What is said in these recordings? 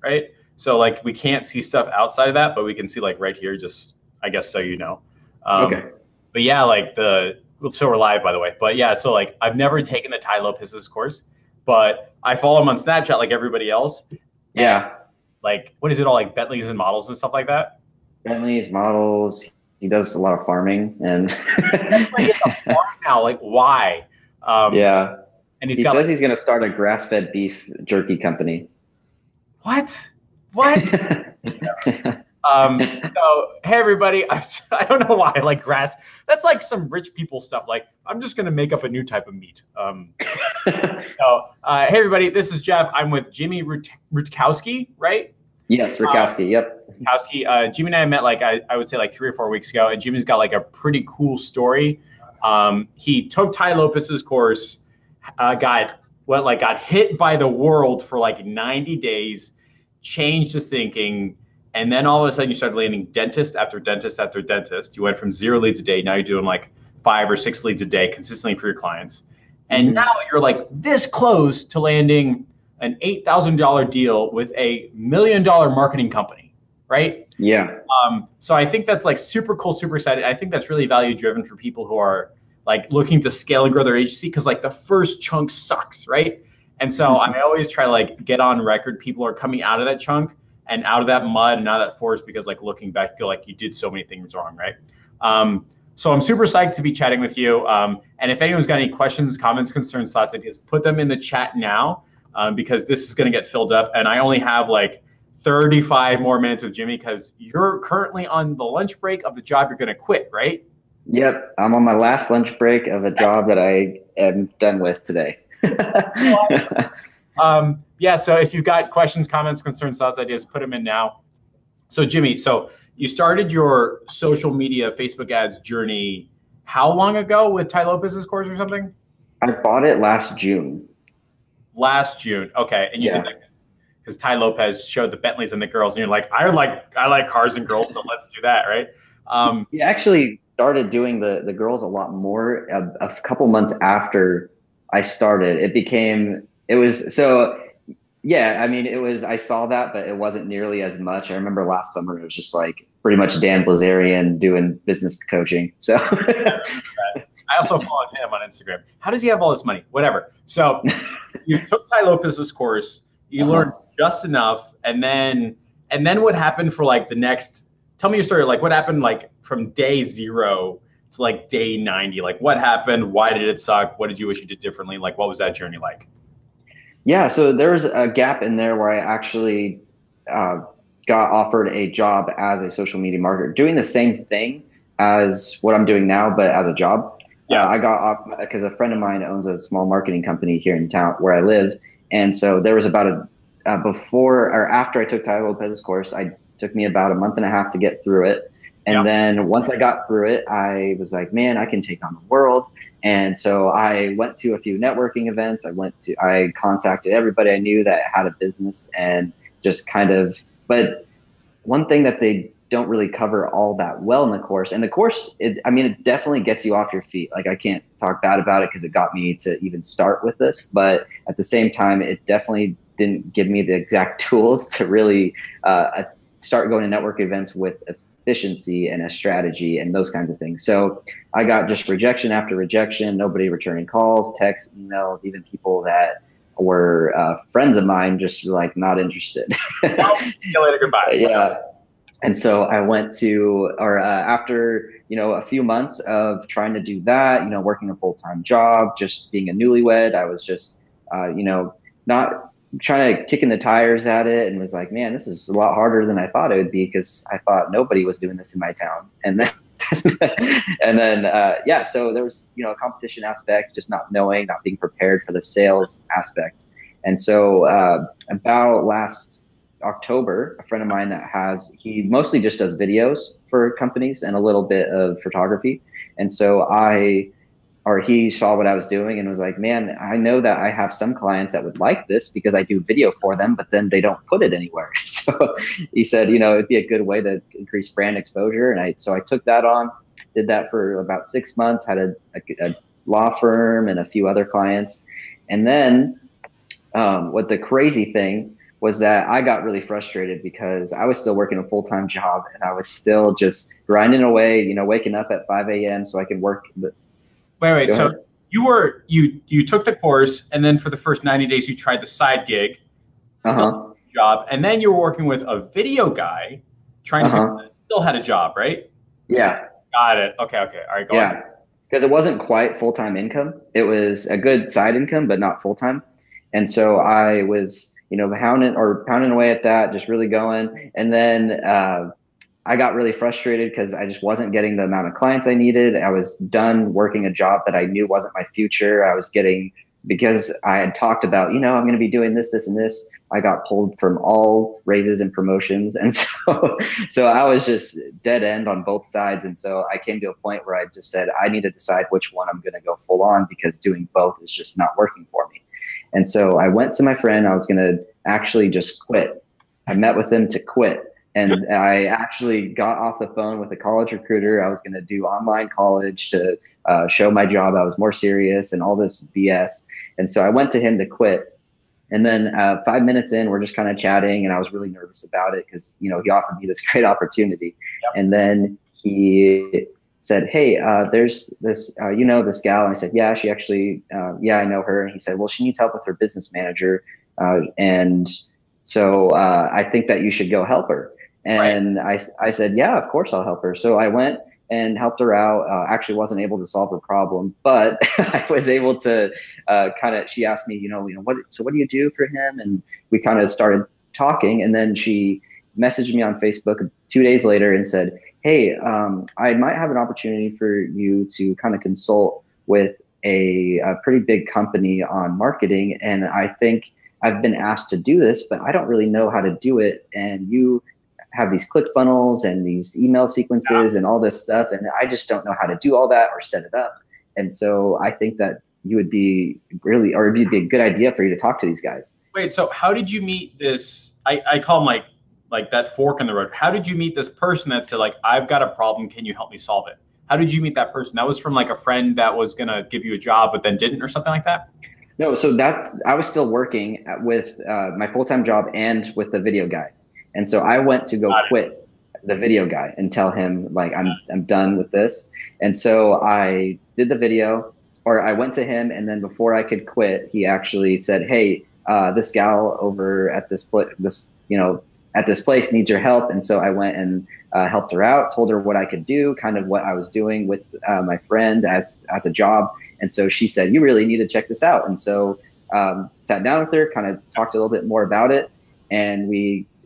right? So like we can't see stuff outside of that, but we can see like right here, just I guess so you know. Um, Okay. but yeah, like so we're live by the way. But yeah, so like I've never taken the Ty Lopez's course, but I follow him on Snapchat like everybody else. And Yeah. like what is it all like Bentleys and models and stuff like that? Bentley's models. He does a lot of farming and That's like it's a farm now. Like why? Um, yeah. and he's He got says like he's going to start a grass-fed beef jerky company. what? What? So hey everybody, I don't know why I like grass. That's like some rich people stuff. Like I'm just gonna make up a new type of meat. Hey everybody, this is Jeff. I'm with Jimmy Rutkowski, right? Yes, Uh, Rukowski. Yep. Rutkowski. Jimmy and I met like I would say like 3 or 4 weeks ago, and Jimmy's got like a pretty cool story. He took Ty Lopez's course, got hit by the world for like 90 days, changed his thinking, and then all of a sudden you started landing dentist after dentist after dentist. You went from 0 leads a day, now you're doing like 5 or 6 leads a day consistently for your clients. And Hmm. now you're like this close to landing an $8,000 deal with a $1 million marketing company, right? Yeah. So I think that's like super cool, super excited. I think that's really value driven for people who are like looking to scale and grow their agency because like the first chunk sucks, right? And so I always try to like get on record. People are coming out of that chunk and out of that mud and out of that forest because like looking back, you feel like you did so many things wrong, right? So I'm super psyched to be chatting with you. And if anyone's got any questions, comments, concerns, thoughts, ideas, put them in the chat now because this is going to get filled up. And I only have like 35 more minutes with Jimmy because you're currently on the lunch break of the job you're going to quit, right? Yep. I'm on my last lunch break of a job that I am done with today. Yeah, so if you've got questions, comments, concerns, thoughts, ideas, put them in now. So, Jimmy, so you started your social media Facebook ads journey how long ago with Ty Lopez's course or something? I bought it last June. Last June. Okay, and you did Yeah. that because Ty Lopez showed the Bentleys and the girls, and you're like, I like cars and girls, so let's do that, right? Um, He actually started doing the girls a lot more a couple months after I started. It was so yeah, I mean it was I saw that, but it wasn't nearly as much. I remember last summer it was just like pretty much Dan Blazarian doing business coaching. So I also followed him on Instagram. How does he have all this money? Whatever. So you took Ty Lopez's course, you learned uh-huh. just enough, and then what happened for like the next? Tell me your story. Like what happened like from day 0 to like day 90? Like what happened? Why did it suck? What did you wish you did differently? Like what was that journey like? Yeah, so there was a gap in there where I actually uh, got offered a job as a social media marketer, doing the same thing as what I'm doing now, but as a job. Yeah. I got off because a friend of mine owns a small marketing company here in town where I live, and so there was about a before or after I took Ty Lopez's course, I took me about a month and a half to get through it, Yeah. and then once I got through it, I was like, man, I can take on the world. And so I went to a few networking events. I contacted everybody I knew that had a business and just kind of, but one thing that they don't really cover all that well in the course, and the course, I mean, it definitely gets you off your feet. Like I can't talk bad about it because it got me to even start with this, but at the same time, it definitely didn't give me the exact tools to really start going to network events with efficiency and a strategy and those kinds of things. So I got just rejection after rejection, nobody returning calls, texts, emails, even people that were friends of mine just like not interested. Well, see you later. Goodbye. Yeah. And so I went to, or after, a few months of trying to do that, working a full-time job, just being a newlywed, I was just, not trying to kicking the tires at it and was like, man, this is a lot harder than I thought it would be because I thought nobody was doing this in my town. And then, and then, yeah, so there was, a competition aspect, just not knowing, not being prepared for the sales aspect. And so, about last October, a friend of mine he mostly just does videos for companies and a little bit of photography. And so he saw what I was doing and was like, man, I know that I have some clients that would like this because I do video for them, but then they don't put it anywhere. So he said, it'd be a good way to increase brand exposure. And so I took that on, did that for about 6 months, had a law firm and a few other clients. And then what the crazy thing was that I got really frustrated because I was still working a full-time job and I was still just grinding away, waking up at 5 a.m. so I could work. Wait. Go So ahead. you took the course, and then for the first 90 days, you tried the side gig, still Uh-huh. had a job, and then you were working with a video guy, trying to figure Uh-huh. out still had a job, right? Yeah. Got it. Okay. All right, go on. Yeah. Because it wasn't quite full-time income. It was a good side income, but not full-time. And so I was, pounding away at that, just really going. And then I got really frustrated because I just wasn't getting the amount of clients I needed. I was done working a job that I knew wasn't my future. I was getting, because I had talked about, I'm going to be doing this, this, and this. I got pulled from all raises and promotions. And so I was just dead end on both sides. And so I came to a point where I just said, I need to decide which one I'm going to go full on because doing both is just not working for me. And so I went to my friend. I was going to actually just quit. I met with him to quit. And I actually got off the phone with a college recruiter. I was going to do online college to show my job I was more serious and all this BS. And so I went to him to quit. And then 5 minutes in, we're just kind of chatting, and I was really nervous about it because he offered me this great opportunity. Yep. And then he said, "Hey, there's this this gal," and I said, "Yeah, she actually, yeah, I know her." And he said, "Well, she needs help with her business manager, and so I think that you should go help her." Right. And I said, "Yeah, of course I'll help her." So I went and helped her out. Actually wasn't able to solve her problem, but I was able to she asked me, what do you do for him? And we kind of started talking. And then she messaged me on Facebook 2 days later and said, "Hey, I might have an opportunity for you to kind of consult with a pretty big company on marketing. And I think I've been asked to do this, but I don't really know how to do it. And you have these click funnels and these email sequences and all this stuff. And I just don't know how to do all that or set it up. And so I think that you would be really, or it'd be a good idea for you to talk to these guys." Wait. So how did you meet this? I call them like that fork in the road. How did you meet this person that said like, I've got a problem, can you help me solve it? How did you meet that person? That was from like a friend that was gonna give you a job but then didn't, or something like that? No, so that I was still working with my full-time job and with the video guy. And so I went to go Got it. quit the video guy and tell him like I'm done with this. And so I did the video, or I went to him, and then before I could quit, he actually said, "Hey, this gal over at at this place needs your help." And so I went and helped her out, told her what I could do, kind of what I was doing with my friend as a job. And so she said, "You really need to check this out." And so sat down with her, kind of talked a little bit more about it, and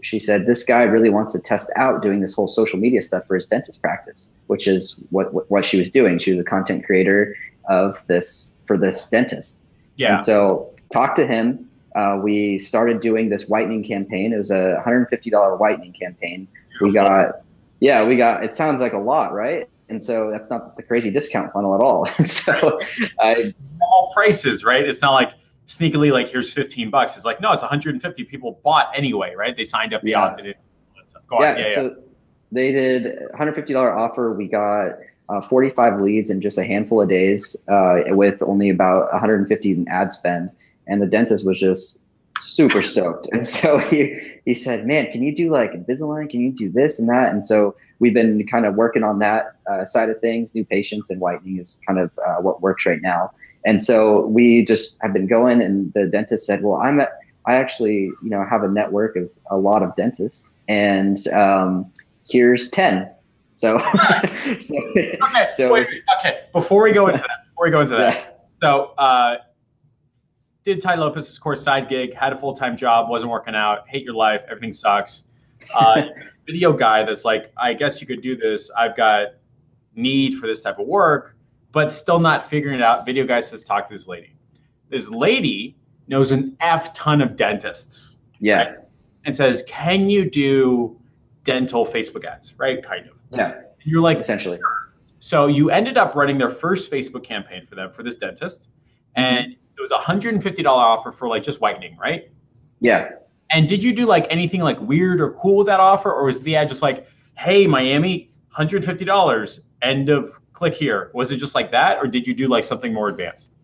she said, "This guy really wants to test out doing this whole social media stuff for his dentist practice," which is what she was doing. She was a content creator of this for this dentist. And Yeah. so talked to him. We started doing this whitening campaign. It was a $150 whitening campaign. We Beautiful. got, it sounds like a lot, right? And so that's not the crazy discount funnel at all. And Right. so I, All prices, right? It's not like sneakily like here's $15. It's like no, it's 150. People bought anyway, right? They signed up, they yeah, opted in. Go on. yeah. Yeah. So they did $150 offer. We got 45 leads in just a handful of days with only about 150 in ad spend. And the dentist was just super stoked. And so he said, "Man, can you do like Invisalign? Can you do this and that?" And so we've been kind of working on that side of things. New patients and whitening is kind of what works right now. And so we just have been going, and the dentist said, "Well, I actually, have a network of a lot of dentists, and here's 10." So, Okay. so Okay. Before we go into that. yeah, So, did Ty Lopez's course side gig, had a full time job, wasn't working out, hate your life, everything sucks. Uh, Video guy that's like, I guess you could do this. I've got need for this type of work, but still not figuring it out. Video guy says, talk to this lady. This lady knows an F ton of dentists, right? yeah, And says, can you do dental Facebook ads, right? Kind of. yeah, And you're like, essentially. so you ended up running their first Facebook campaign for them, for this dentist. And it was a $150 offer for like just whitening, right? Yeah. And did you do like anything like weird or cool with that offer? Or was the ad just like, hey, Miami, $150, end of click here? Was it just like that? Or did you do like something more advanced?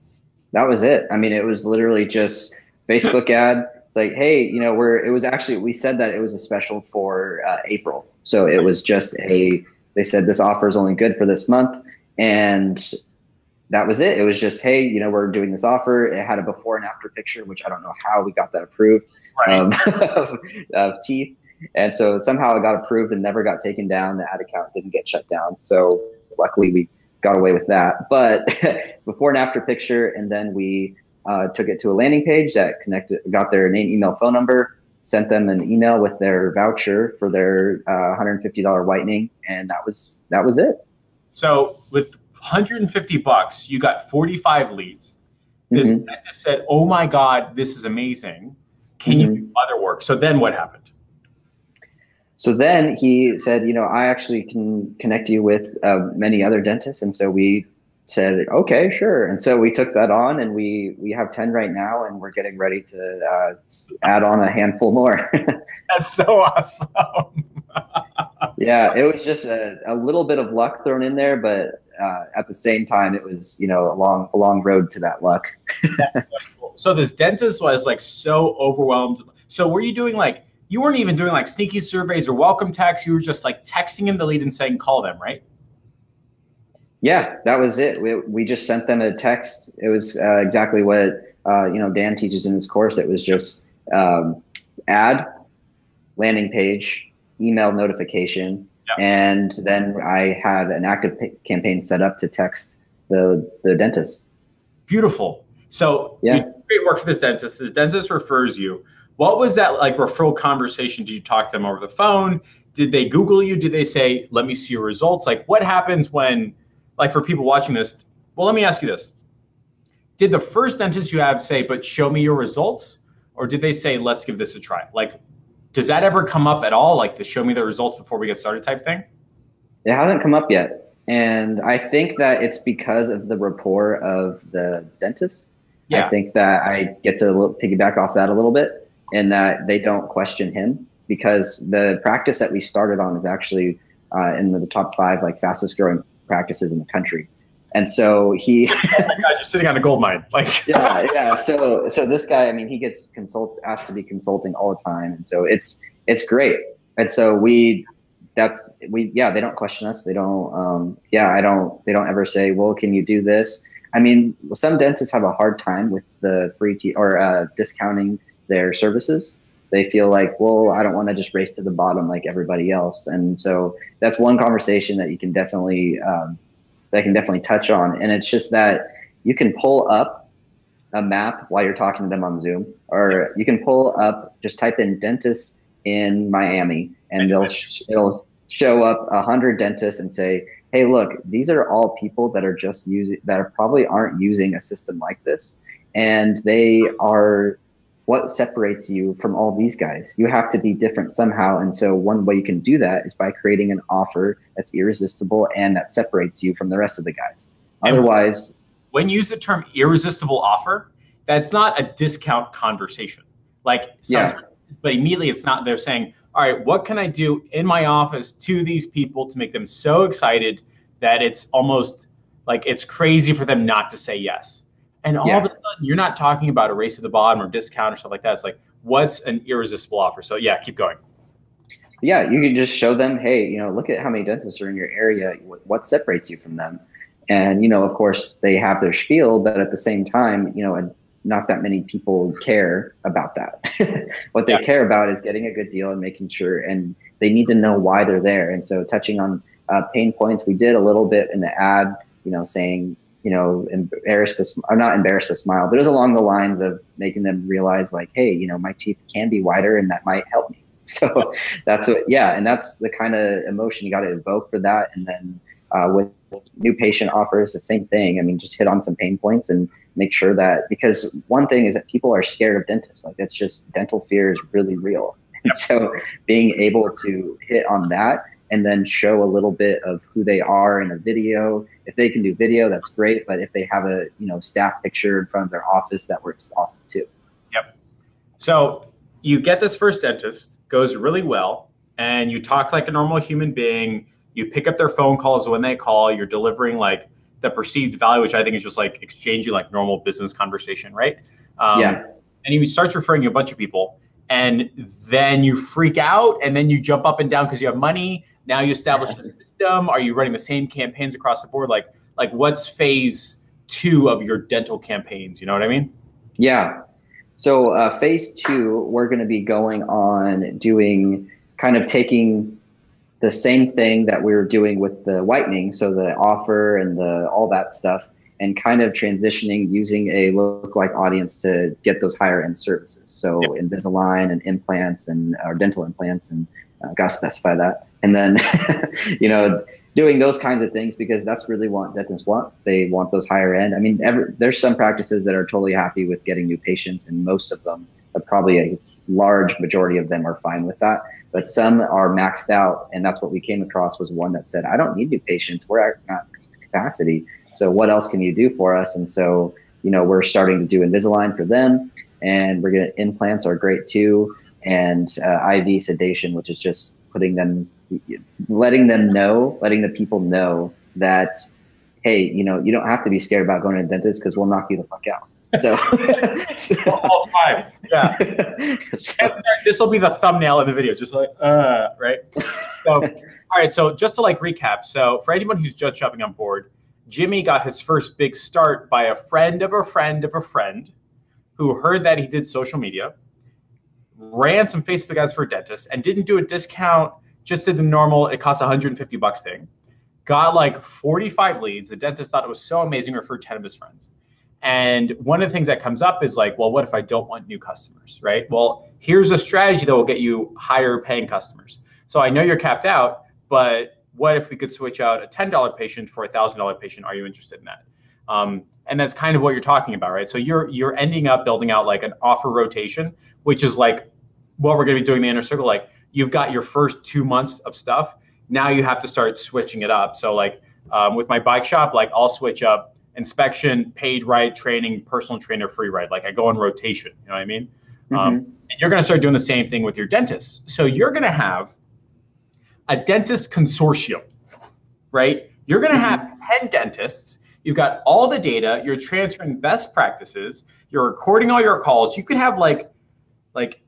That was it. I mean, it was literally just Facebook ad, It's like, hey, it was actually, we said that it was a special for April. So it was just they said this offer is only good for this month. And that was it. It was just, hey, we're doing this offer. It had a before and after picture, which I don't know how we got that approved, Right. of teeth. And so somehow it got approved and never got taken down. The ad account didn't get shut down. So luckily we got away with that. But before and after picture, and then we took it to a landing page that got their name, email, phone number, sent them an email with their voucher for their $150 whitening, and that was it. So with $150, you got 45 leads. This dentist said, "Oh my God, this is amazing. Can you do other work?" So then what happened? So then he said, I actually can connect you with many other dentists. And so we said, okay, sure. And so we took that on, and we have 10 right now, and we're getting ready to add on a handful more. That's so awesome. Yeah, it was just a little bit of luck thrown in there, but at the same time, it was, a long road to that luck. So this dentist was like so overwhelmed. So were you doing you weren't even doing like sneaky surveys or welcome texts. You were just like texting him the lead and saying, call them, right? Yeah, that was it. We just sent them a text. It was exactly what, Dan teaches in his course. It was just ad, landing page, email notification. Yep. And then I had an active campaign set up to text the dentist. Beautiful. So yeah, you do great work for this dentist. This dentist refers you. What was that like referral conversation? Did you talk to them over the phone? Did they Google you? Did they say, let me see your results? Like what happens when, like for people watching this, well, let me ask you this. Did the first dentist you have say, but show me your results? Or did they say, let's give this a try? Like, does that ever come up at all? Like to show me the results before we get started type thing? It hasn't come up yet. And I think that it's because of the rapport of the dentist. Yeah. I think that I get to piggyback off that a little bit, and that they don't question him, because the practice that we started on is actually in the top 5 like fastest growing practices in the country. And so he oh my God, you're sitting on a gold mine. Like yeah. So this guy, I mean, he gets asked to be consulting all the time. And so it's great. And so they don't question us. They don't, they don't ever say, well, can you do this? I mean, some dentists have a hard time with the free or discounting their services. They feel like, well, I don't want to just race to the bottom like everybody else. And so that's one conversation that you can definitely, touch on. And it's just that you can pull up a map while you're talking to them on Zoom, or you can pull up, just type in dentist in Miami, and it'll show up 100 dentists and say, hey, look, these are all people that are probably aren't using a system like this. And they are what separates you from all these guys. You have to be different somehow. And so one way you can do that is by creating an offer that's irresistible and that separates you from the rest of the guys. Otherwise, when you use the term irresistible offer, that's not a discount conversation. But immediately it's not. They're saying, all right, what can I do in my office to these people to make them so excited that it's almost like it's crazy for them not to say yes. And all of a sudden, you're not talking about a race to the bottom or discount or stuff like that. It's like, what's an irresistible offer? So yeah, keep going. Yeah, you can just show them, hey, look at how many dentists are in your area. What separates you from them? And, of course, they have their spiel, but at the same time, not that many people care about that. What they care about is getting a good deal and making sure, and they need to know why they're there. And so touching on pain points, we did a little bit in the ad, saying, not embarrassed to smile, but it was along the lines of making them realize like, hey, my teeth can be whiter and that might help me. So that's and that's the kind of emotion you got to evoke for that. And then with new patient offers, the same thing. I mean, just hit on some pain points and make sure that, because one thing is that people are scared of dentists. Like that's just, dental fear is really real. And so being able to hit on that and then show a little bit of who they are in a video. If they can do video, that's great. But if they have a staff picture in front of their office, that works awesome too. Yep. So you get this first dentist, goes really well, and you talk like a normal human being. You pick up their phone calls when they call. You're delivering like the perceived value, which I think is just like exchanging like normal business conversation, right? and he starts referring you a bunch of people, and then you freak out, and then you jump up and down because you have money. Now you establish a system. Are you running the same campaigns across the board? Like what's phase 2 of your dental campaigns? You know what I mean? Yeah. So phase 2, we're going to be going on doing kind of taking the same thing that we were doing with the whitening, so the offer and all that stuff, and kind of transitioning using a lookalike audience to get those higher end services. So Invisalign and implants and or dental implants, and got to specify that. And then, doing those kinds of things, because that's really what dentists want. They want those higher end. I mean, there's some practices that are totally happy with getting new patients, and most of them, probably a large majority of them, are fine with that. But some are maxed out, and that's what we came across, was one that said, I don't need new patients. We're at max capacity. So what else can you do for us? And so, we're starting to do Invisalign for them, and we're going to implants are great too. And IV sedation, which is just letting the people know that, hey, you don't have to be scared about going to the dentist, because we'll knock you the fuck out. So all time. Yeah. This will be the thumbnail of the video, just like, right? So, all right. So just to recap. So for anyone who's just jumping on board, Jimmy got his first big start by a friend of a friend of a friend who heard that he did social media, ran some Facebook ads for a dentist, and didn't do a discount, just did the normal, it costs $150 thing. Got 45 leads. The dentist thought it was so amazing, referred 10 of his friends. And one of the things that comes up is well, what if I don't want new customers, right? Well, here's a strategy that will get you higher paying customers. So I know you're capped out, but what if we could switch out a $10 patient for a $1,000 patient? Are you interested in that? And that's kind of what you're talking about, right? So you're ending up building out an offer rotation, which is what we're going to be doing in the inner circle. You've got your first 2 months of stuff. Now you have to start switching it up. So with my bike shop, I'll switch up inspection, paid ride, training, personal trainer, free ride. I go on rotation. You know what I mean? And you're going to start doing the same thing with your dentists. So you're going to have a dentist consortium, right? You're going to have 10 dentists. You've got all the data. You're transferring best practices. You're recording all your calls. You could have like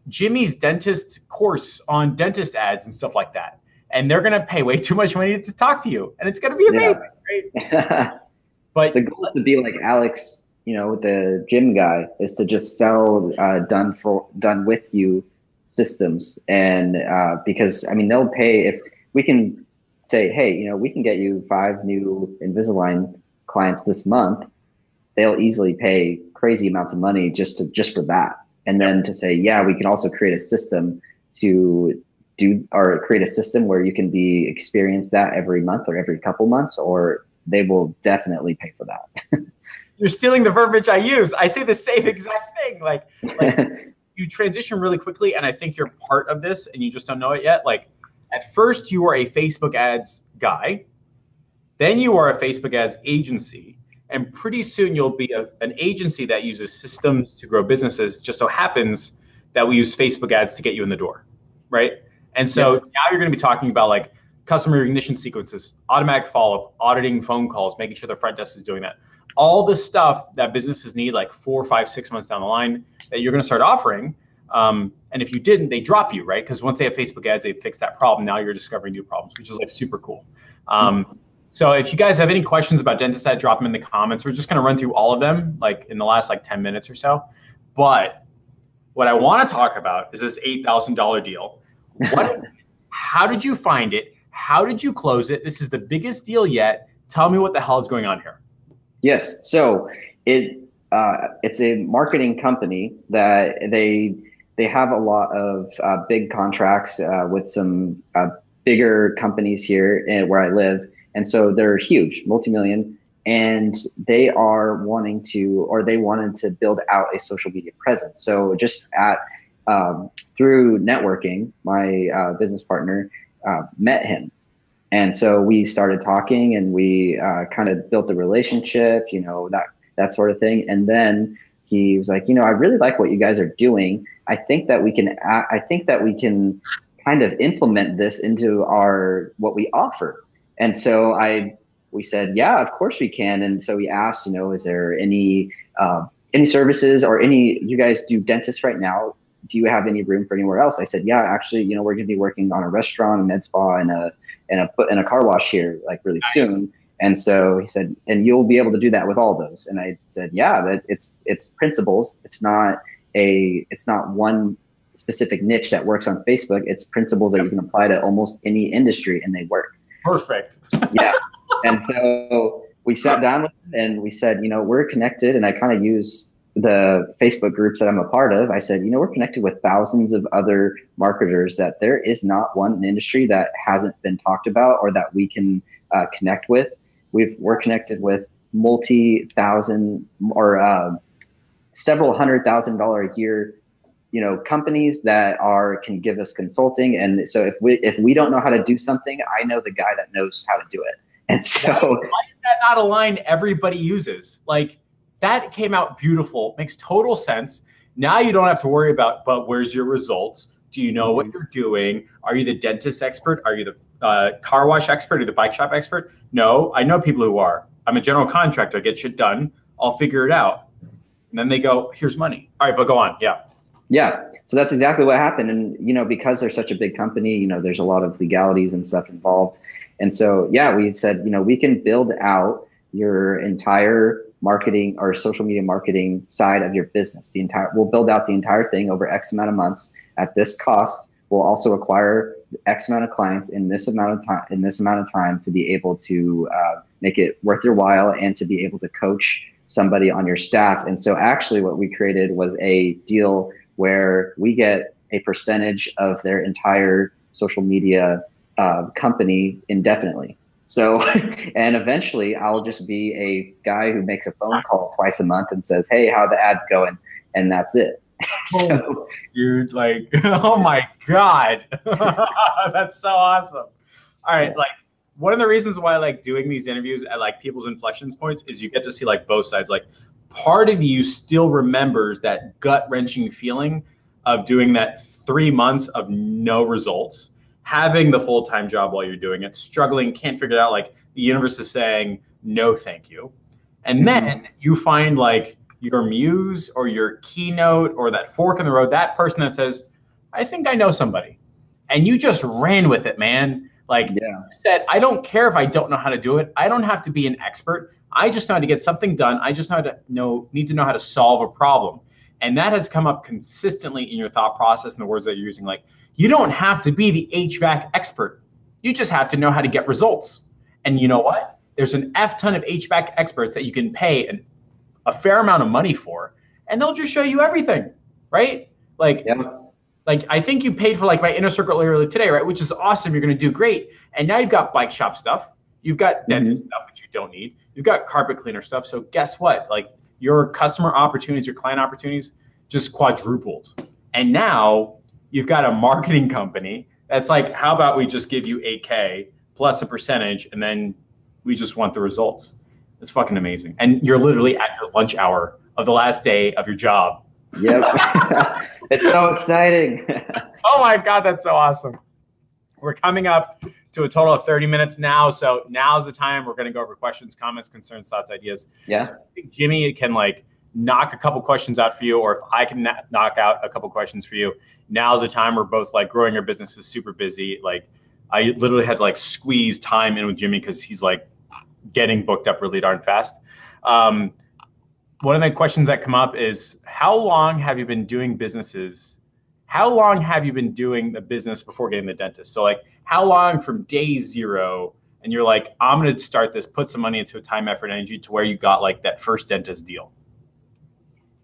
Jimmy's dentist course on dentist ads and stuff like that. And they're going to pay way too much money to talk to you. And it's going to be amazing, right? But the goal is to be like Alex, with the gym guy, is to just sell done with you systems. And because, they'll pay if we can say, hey, we can get you 5 new Invisalign clients this month. They'll easily pay crazy amounts of money just for that. And then to say, yeah, we can also create a system create a system where you can experience that every month or every couple months, or they will definitely pay for that. You're stealing the verbiage I use. I say the same exact thing. You transition really quickly, and I think you're part of this, and you just don't know it yet. At first, you are a Facebook ads guy. Then you are a Facebook ads agency. And pretty soon you'll be an agency that uses systems to grow businesses. Just so happens that we use Facebook ads to get you in the door, right? And so now you're going to be talking about customer recognition sequences, automatic follow-up, auditing phone calls, making sure the front desk is doing that. All the stuff that businesses need 4, 5, 6 months down the line that you're going to start offering. And if you didn't, they drop you, right? Because once they have Facebook ads, they fix that problem. Now you're discovering new problems, which is super cool. So if you guys have any questions about dentist ad, drop them in the comments. We're just going to run through all of them in the last 10 minutes or so. But what I want to talk about is this $8,000 deal. What is it? How did you find it? How did you close it? This is the biggest deal yet. Tell me what the hell is going on here. Yes. So it's a marketing company that they have a lot of big contracts with some bigger companies here where I live. And so they're huge, multi-million, and they wanted to build out a social media presence. So just through networking, my business partner met him. And so we started talking, and we kind of built a relationship, that sort of thing. And then he was like, I really like what you guys are doing. I think that we can kind of implement this into what we offer. And so we said, yeah, of course we can. And so we asked, is there any any services or any, you guys do dentists right now? Do you have any room for anywhere else? I said, yeah, actually, we're going to be working on a restaurant, a med spa, and a car wash here like really soon. And so he said, and you'll be able to do that with all those. And I said, yeah, but it's principles. It's not one specific niche that works on Facebook. It's principles that you can apply to almost any industry, and they work. Perfect. Yeah. And so we sat down with them and we said, we're connected. And I kind of use the Facebook groups that I'm a part of. I said, we're connected with thousands of other marketers, that there is not one industry that hasn't been talked about or that we can connect with. We're connected with multi-thousand or several $100,000 a year, companies that can give us consulting. And so if we don't know how to do something, I know the guy that knows how to do it. And so why is that not a line everybody uses? Like, that came out beautiful. Makes total sense. Now you don't have to worry about, but where's your results? Do you know what you're doing? Are you the dentist expert? Are you the car wash expert or the bike shop expert? No, I know people who are. I'm a general contractor. I get shit done. I'll figure it out. And then they go, here's money. All right, but go on. Yeah. Yeah. So that's exactly what happened. And, because they're such a big company, there's a lot of legalities and stuff involved. And so, yeah, we said, we can build out your entire marketing or social media marketing side of your business. We'll build out the entire thing over X amount of months at this cost. We'll also acquire X amount of clients in this amount of time to be able to make it worth your while and to be able to coach somebody on your staff. And so actually what we created was a deal where we get a percentage of their entire social media company indefinitely. So, and eventually I'll just be a guy who makes a phone call twice a month and says, hey, how are the ads going? And that's it. So, dude, like, oh my God. That's so awesome. All right. Like, one of the reasons why I like doing these interviews at like people's inflection points is you get to see like both sides. Like, part of you still remembers that gut wrenching feeling of doing that 3 months of no results, having the full-time job while you're doing it, struggling, can't figure it out. Like, the universe is saying, no, thank you. And then you find like your muse or your keynote or that fork in the road, that person that says, I think I know somebody. And you just ran with it, man. Like, you said, I don't care if I don't know how to do it. I don't have to be an expert. I just know how to get something done. I just need to know how to solve a problem. And that has come up consistently in your thought process and the words that you're using. Like, you don't have to be the HVAC expert. You just have to know how to get results. And you know what? There's an F ton of HVAC experts that you can pay a fair amount of money for, and they'll just show you everything, right? Like, like I think you paid for like my inner circle earlier today, right? Which is awesome. You're going to do great. And now you've got bike shop stuff. You've got dentist stuff that you don't need. You've got carpet cleaner stuff. So guess what? Like, your customer opportunities, your client opportunities just quadrupled. And now you've got a marketing company that's like, how about we just give you 8K plus a percentage, and then we just want the results. It's fucking amazing. And you're literally at your lunch hour of the last day of your job. Yep. It's so exciting. Oh my God, that's so awesome. We're coming up to a total of 30 minutes now. So now's the time we're going to go over questions, comments, concerns, thoughts, ideas. Yeah. So I think Jimmy can like knock a couple questions out for you, or if I can knock out a couple questions for you. Now's the time. We're both like growing our business is super busy. Like, I literally had to like squeeze time in with Jimmy because he's like getting booked up really darn fast. One of the questions that come up is, how long have you been doing businesses? How long have you been doing the business before getting the dentist? So like, how long from day zero, and you're like, I'm going to start this, put some money into it, time, effort, energy, to where you got like that first dentist deal?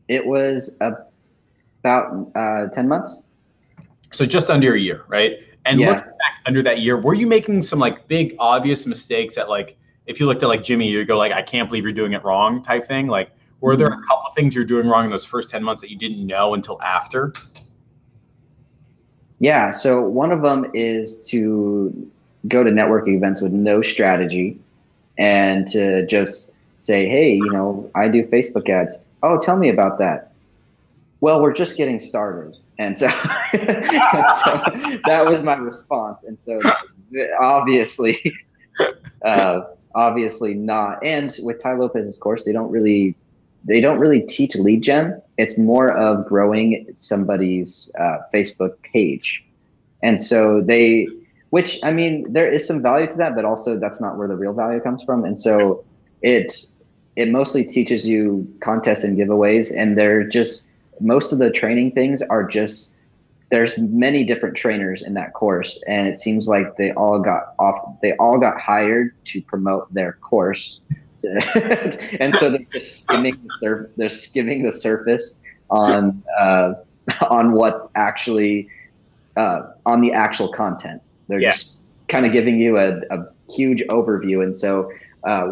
It was about 10 months. So just under a year, right? And looking back under that year, were you making some like big obvious mistakes that like, if you looked at like Jimmy, you go like, I can't believe you're doing it wrong type thing? Like, were there a couple of things you're doing wrong in those first 10 months that you didn't know until after? Yeah. So one of them is to go to networking events with no strategy and to just say, hey, I do Facebook ads. Oh, tell me about that. Well, we're just getting started. And so, that was my response. And so obviously not. And with Ty Lopez's course, they don't really they don't really teach lead gen. It's more of growing somebody's Facebook page. And so which, I mean, there is some value to that, but also that's not where the real value comes from. And so it mostly teaches you contests and giveaways, and most of the training things are just, there's many different trainers in that course, and it seems like they all got hired to promote their course. And so they're just skimming the surface on what actually on the actual content. They're just kind of giving you a huge overview. And so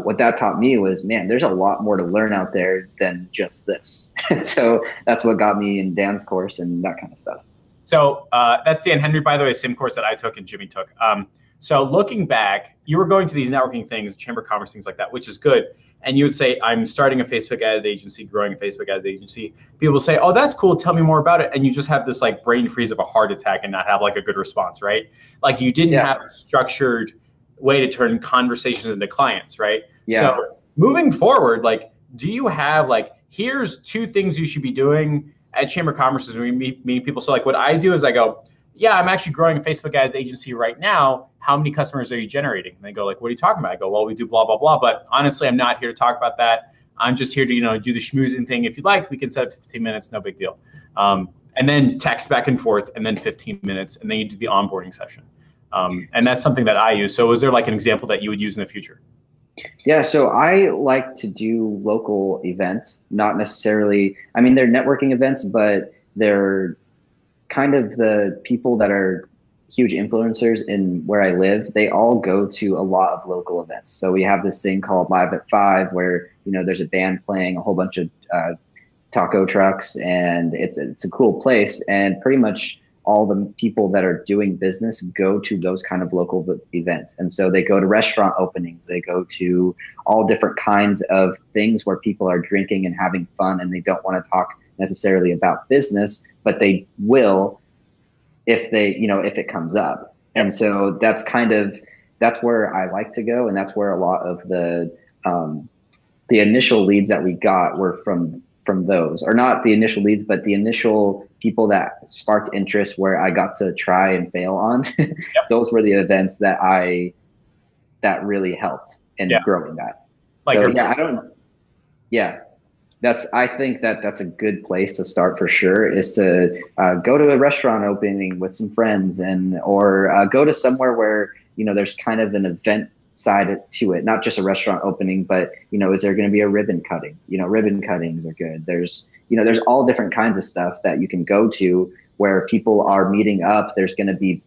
what that taught me was, man, there's a lot more to learn out there than just this. And so that's what got me in Dan's course and that kind of stuff. So that's Dan Henry, by the way, same course that I took and Jimmy took. So looking back, you were going to these networking things, chamber of commerce, things like that, which is good. And you would say, I'm starting a Facebook ad agency, growing a Facebook ad agency. People will say, oh, that's cool. Tell me more about it. And you just have this like brain freeze of a heart attack and not have like a good response, right? Like you didn't have a structured way to turn conversations into clients, right? Yeah. So moving forward, like, do you have like, here's 2 things you should be doing at Chamber of Commerce when we meet people? So like what I do is I go, yeah, I'm actually growing a Facebook ad agency right now. How many customers are you generating? And they go like, what are you talking about? I go, well, we do blah, blah, blah. But honestly, I'm not here to talk about that. I'm just here to, do the schmoozing thing. If you'd like, we can set up 15 minutes, no big deal. And then text back and forth, and then 15 minutes, and then you do the onboarding session. And that's something that I use. So is there like an example that you would use in the future? Yeah, so I like to do local events, not necessarily, I mean, they're networking events, but they're kind of the people that are huge influencers in where I live. They all go to a lot of local events. So we have this thing called Live at 5 where, there's a band playing, a whole bunch of taco trucks, and it's a cool place. And pretty much all the people that are doing business go to those kind of local events. And so they go to restaurant openings, they go to all different kinds of things where people are drinking and having fun, and they don't want to talk necessarily about business, but they will if it comes up. And so that's where I like to go. And that's where a lot of the initial leads that we got were from those, or not the initial leads, but the initial people that sparked interest where I got to try and fail on. Those were the events that really helped in growing that. Like, so, I think that's a good place to start for sure, is to go to a restaurant opening with some friends, or go to somewhere where, there's kind of an event side to it, not just a restaurant opening, but, is there going to be a ribbon cutting? Ribbon cuttings are good. There's all different kinds of stuff that you can go to where people are meeting up. There's going to be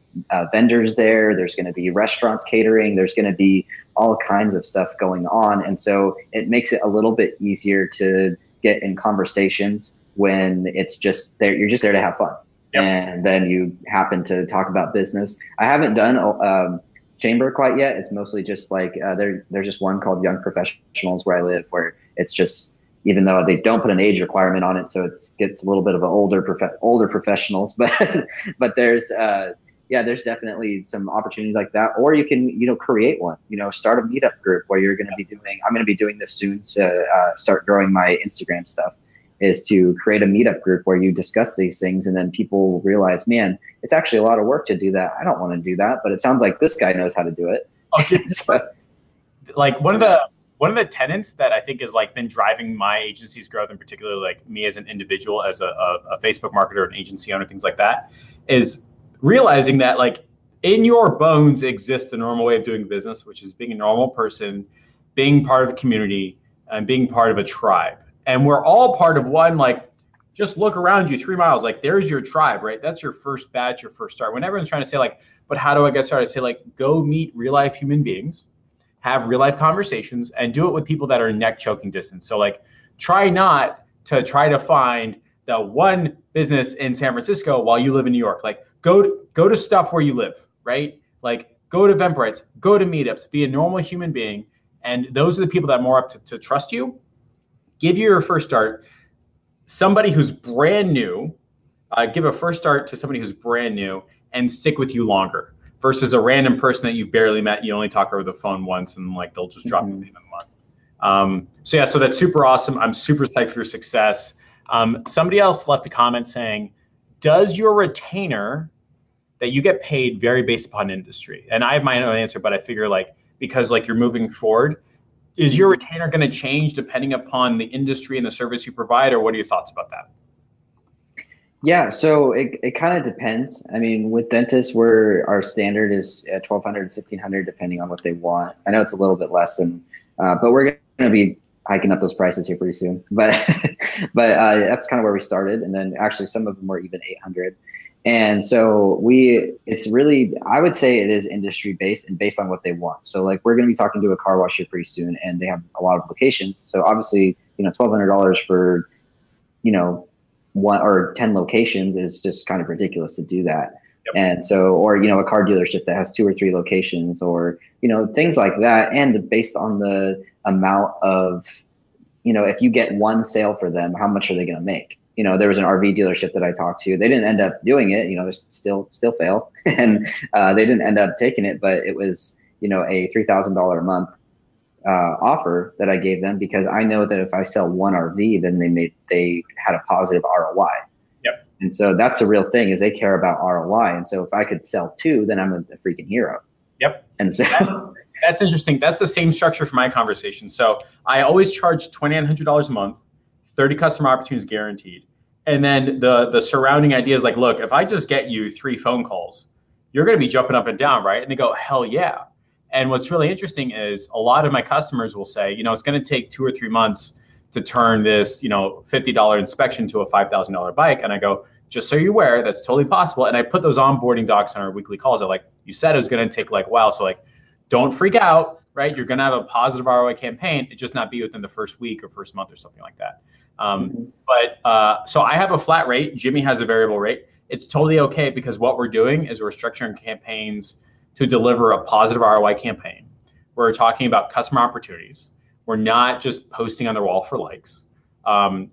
vendors there. There's going to be restaurants catering. There's going to be all kinds of stuff going on. And so it makes it a little bit easier to get in conversations when it's just there. You're just there to have fun. And then you happen to talk about business. I haven't done chamber quite yet. It's mostly just like there's just one called Young Professionals where I live, where it's just, even though they don't put an age requirement on it, so it gets a little bit of an older professionals, but there's definitely some opportunities like that. Or you can create one, start a meetup group where you're going to be doing. I'm going to be doing this soon to start growing my Instagram stuff. Is to create a meetup group where you discuss these things, and then people realize, man, it's actually a lot of work to do that. I don't want to do that, but it sounds like this guy knows how to do it. Okay. Like one of the tenets that I think has like been driving my agency's growth, in particular, like me as an individual, as a Facebook marketer, an agency owner, things like that, is realizing that like in your bones exists the normal way of doing business, which is being a normal person, being part of a community, and being part of a tribe. And we're all part of one. Like, just look around you 3 miles, like there's your tribe, right? That's your first batch, your first start. When everyone's trying to say like, but how do I get started? I say like, go meet real life human beings, have real life conversations, and do it with people that are neck choking distance. So like, try not to try to find the one business in San Francisco while you live in New York. Like, go to stuff where you live, right? Like, go to Eventbrite, go to meetups, be a normal human being. And those are the people that are more up to trust you. Give you your first start. Somebody who's brand new, give a first start to somebody who's brand new and stick with you longer versus a random person that you barely met. You only talk over the phone once and like they'll just drop you at the end of the So yeah, so that's super awesome. I'm super psyched for your success. Somebody else left a comment saying, does your retainer that you get paid vary based upon industry? And I have my own answer, but I figure like, because like you're moving forward, is your retainer going to change depending upon the industry and the service you provide, or what are your thoughts about that? Yeah, so it kind of depends. I mean, with dentists, where our standard is at 1,200, 1,500, depending on what they want. I know it's a little bit less than, but we're going to be hiking up those prices here pretty soon. But that's kind of where we started, and then actually some of them were even 800. And so it's really, I would say it is industry based and based on what they want. So like we're going to be talking to a car wash here pretty soon, and they have a lot of locations. So obviously, $1,200 for, you know, one or 10 locations is just kind of ridiculous to do that. Yep. And so, or, a car dealership that has 2 or 3 locations, or, things like that. And based on the amount of, if you get one sale for them, how much are they going to make? There was an RV dealership that I talked to. They didn't end up doing it. They still fail, and they didn't end up taking it. But it was, a $3,000 a month offer that I gave them, because I know that if I sell one RV, then they had a positive ROI. Yep. And so that's the real thing, is they care about ROI. And so if I could sell 2, then I'm a freaking hero. Yep. And so that's interesting. That's the same structure for my conversation. So I always charge $2,900 a month, 30 customer opportunities guaranteed. And then the surrounding idea is like, look, if I just get you 3 phone calls, you're going to be jumping up and down, right? And they go, hell yeah. And what's really interesting is a lot of my customers will say, it's going to take 2 or 3 months to turn this, $50 inspection to a $5,000 bike. And I go, just so you're aware, that's totally possible. And I put those onboarding docs on our weekly calls. I like, you said it was going to take like a while. So like, don't freak out, right? You're going to have a positive ROI campaign. It just not be within the first week or first month or something like that. So I have a flat rate. Jimmy has a variable rate. It's totally okay, because what we're doing is we're structuring campaigns to deliver a positive ROI campaign. We're talking about customer opportunities. We're not just posting on their wall for likes.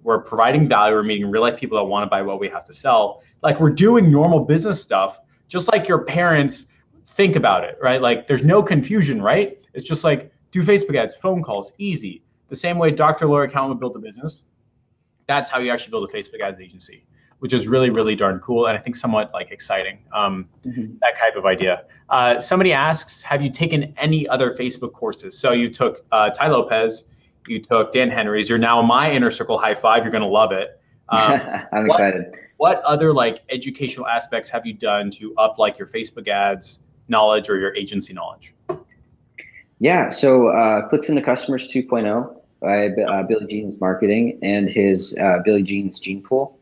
We're providing value. We're meeting real life people that want to buy what we have to sell. Like, we're doing normal business stuff, just like your parents think about it, right? Like, there's no confusion, right? It's just like, do Facebook ads, phone calls, easy. The same way Dr. Lawyer Accountant built a business. That's how you actually build a Facebook ads agency, which is really, really darn cool. And I think somewhat like exciting, that type of idea. Somebody asks, have you taken any other Facebook courses? So you took Tai Lopez, you took Dan Henry's. You're now my inner circle high five. You're going to love it. I'm excited. What other like educational aspects have you done to up like your Facebook ads knowledge or your agency knowledge? Yeah. So Clicks into Customers 2.0 by Billy Jean's Marketing, and his Billy Jean's Gene Pool.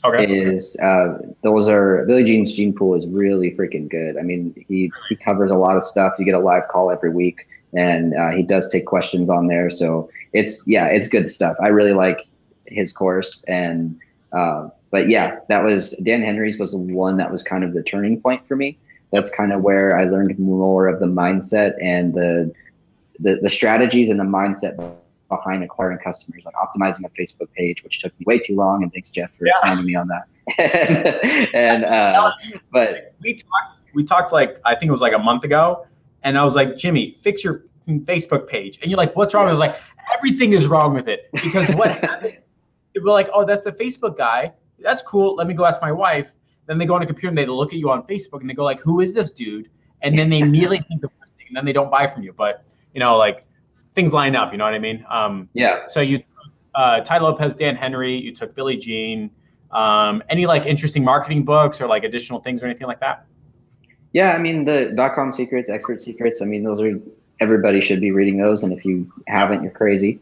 Okay. Billy Jean's Gene Pool is really freaking good. I mean, he covers a lot of stuff. You get a live call every week, and he does take questions on there. So it's good stuff. I really like his course. And but yeah, that was Dan Henry's was the one that was kind of the turning point for me. That's kind of where I learned more of the mindset and the strategies and the mindset behind acquiring customers, like optimizing a Facebook page, which took me way too long. And thanks, Jeff, for reminding me on that. But we talked like, I think it was like a month ago, and I was like, Jimmy, fix your Facebook page. And you're like, what's wrong? I was like, everything is wrong with it, because what happened? People are like, oh, that's the Facebook guy. That's cool. Let me go ask my wife. Then they go on a computer and they look at you on Facebook and they go like, who is this dude? And then they immediately think the first thing, and then they don't buy from you. But like, things line up, you know what I mean? Yeah. So you Tai Lopez, Dan Henry, you took Billy Jean. Any like interesting marketing books or like additional things or anything like that? Yeah, I mean, the .com secrets, expert secrets, I mean, those are, everybody should be reading those, and if you haven't, you're crazy.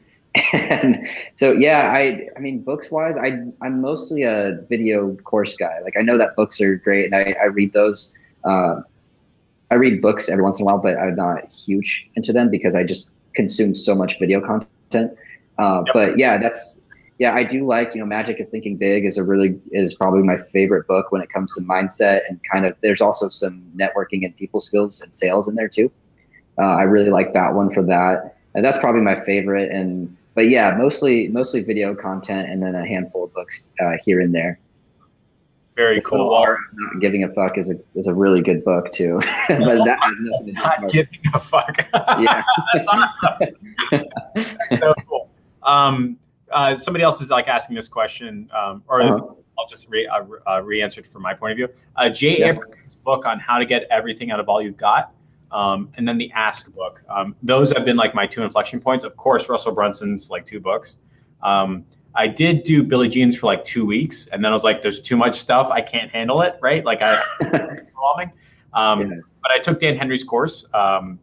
And so yeah, I mean, books wise, I'm mostly a video course guy. Like, I know that books are great, and I read those. I read books every once in a while, but I'm not huge into them because I just consume so much video content. But yeah, I do like, Magic of Thinking Big is probably my favorite book when it comes to mindset, and kind of, there's also some networking and people skills and sales in there too. I really like that one for that. And that's probably my favorite. But yeah, mostly video content, and then a handful of books here and there. Very cool. Not Giving a Fuck is a really good book too. But that has nothing to do with Not Giving a Fuck. Yeah. That's awesome. So cool. Somebody else is like asking this question, or I'll just re-answer it from my point of view. Jay Yeah. Abraham's book on how to get everything out of all you've got, and then the Ask book. Those have been like my two inflection points. Of course, Russell Brunson's like 2 books. I did do Billie Jean's for like 2 weeks, and then I was like, "There's too much stuff. I can't handle it." Right? Like overwhelming. But I took Dan Henry's course. I'm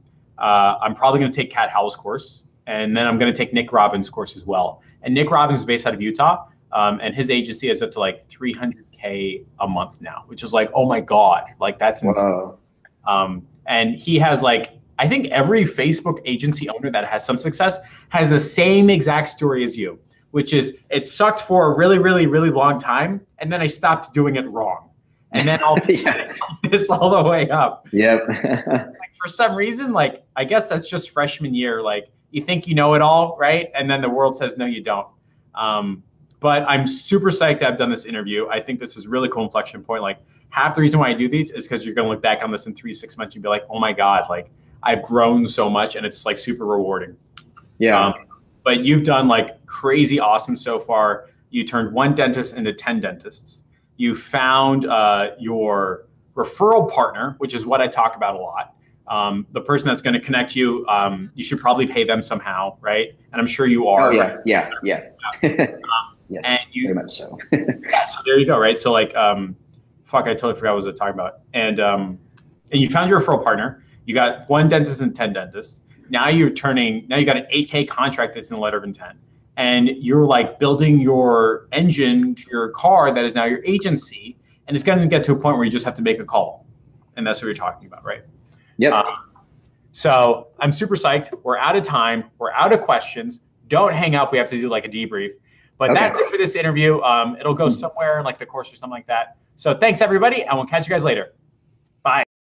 probably going to take Kat Howell's course, and then I'm going to take Nick Robbins' course as well. And Nick Robbins is based out of Utah, and his agency is up to like $300K a month now, which is like, oh my God, like that's insane. And he has like, I think every Facebook agency owner that has some success has the same exact story as you, which is it sucked for a really, really, really long time, and then I stopped doing it wrong. And then I'll this all the way up. Yep. Like for some reason, like I guess that's just freshman year. Like you think you know it all, right? And then the world says, no, you don't. But I'm super psyched to have done this interview. I think this is a really cool inflection point. Like half the reason why I do these is because you're going to look back on this in 3-6 months and be like, oh my God, like I've grown so much, and it's like super rewarding. Yeah. But you've done like crazy awesome so far. You turned 1 dentist into 10 dentists. You found your referral partner, which is what I talk about a lot. The person that's going to connect you, you should probably pay them somehow, right? And I'm sure you are. Oh, yeah. Yes, And you, very much so. Yeah, so there you go, right? So like, fuck, I totally forgot what I was talking about. And you found your referral partner. You got 1 dentist and 10 dentists. Now you got an 8K contract that's in the letter of intent. And you're like building your engine to your car that is now your agency. And it's going to get to a point where you just have to make a call. And that's what you're talking about, right? Yep. So I'm super psyched. We're out of time. We're out of questions. Don't hang up. We have to do like a debrief. But that's it for this interview. It'll go somewhere in like the course or something like that. So thanks, everybody. And we'll catch you guys later.